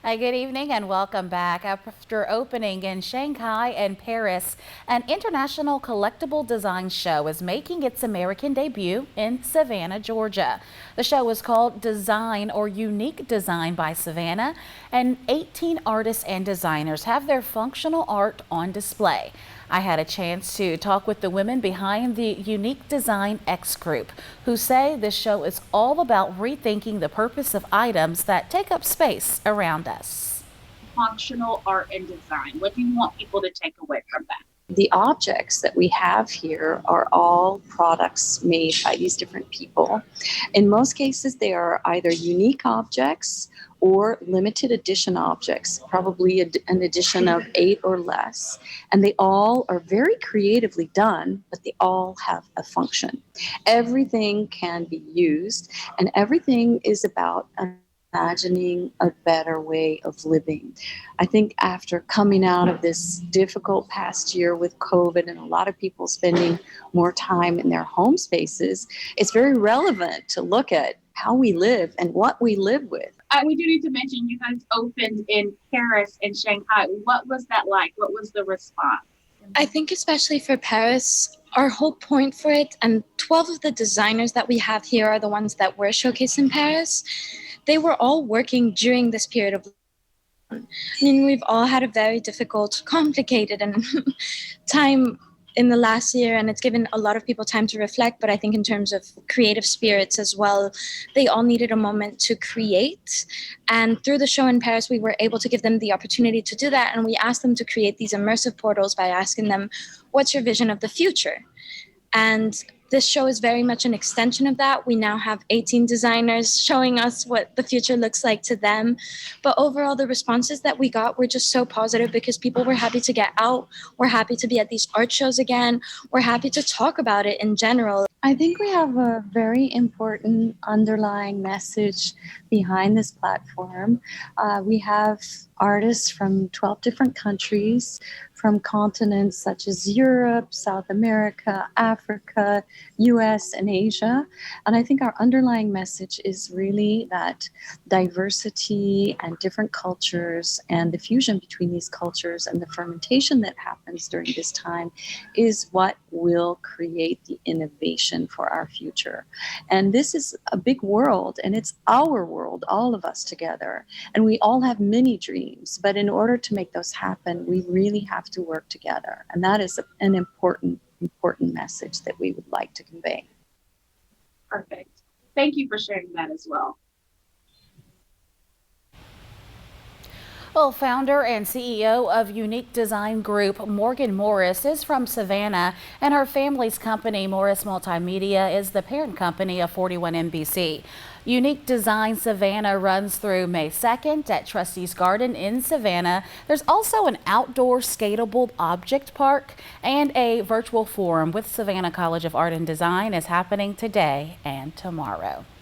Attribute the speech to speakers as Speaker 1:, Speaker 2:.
Speaker 1: Hi, good evening and welcome back. After opening in Shanghai and Paris, an international collectible design show is making its American debut in Savannah, Georgia. The show is called Design or Unique Design by Savannah, and 18 artists and designers have their functional art on display. I had a chance to talk with the women behind the Unique Design X group, who say this show is all about rethinking the purpose of items that take up space around us.
Speaker 2: Functional art and design. What do you want people to take away from that?
Speaker 3: The objects that we have here are all products made by these different people. In most cases, they are either unique objects or limited edition objects, probably an edition of 8 or less. And they all are very creatively done, but they all have a function. Everything can be used, and everything is about imagining a better way of living. I think after coming out of this difficult past year with COVID and a lot of people spending more time in their home spaces, it's very relevant to look at how we live and what we live with.
Speaker 2: We do need to mention you guys opened in Paris and Shanghai. What was that like? What was the response?
Speaker 4: I think especially for Paris, our whole point for it, and 12 of the designers that we have here are the ones that were showcased in Paris. They were all working during this period of we've all had a very difficult, complicated, and time in the last year, and it's given a lot of people time to reflect. But I think in terms of creative spirits as well, they all needed a moment to create. And through the show in Paris, we were able to give them the opportunity to do that. And we asked them to create these immersive portals by asking them, what's your vision of the future? And this show is very much an extension of that. We now have 18 designers showing us what the future looks like to them. But overall, the responses that we got were just so positive because people were happy to get out. We're happy to be at these art shows again. We're happy to talk about it in general.
Speaker 3: I think we have a very important underlying message behind this platform. We have artists from 12 different countries, from continents such as Europe, South America, Africa, US, and Asia. And I think our underlying message is really that diversity and different cultures and the fusion between these cultures and the fermentation that happens during this time is what will create the innovation for our future. And this is a big world, and it's our world, all of us together. And we all have many dreams, but in order to make those happen, we really have to work together. And that is an important message that we would like to convey.
Speaker 2: Perfect. Thank you for sharing that as well.
Speaker 1: Well, founder and CEO of Unique Design Group, Morgan Morris, is from Savannah, and her family's company, Morris Multimedia, is the parent company of 41 NBC. Unique Design Savannah runs through May 2nd at Trustees Garden in Savannah. There's also an outdoor skatable object park, and a virtual forum with Savannah College of Art and Design is happening today and tomorrow.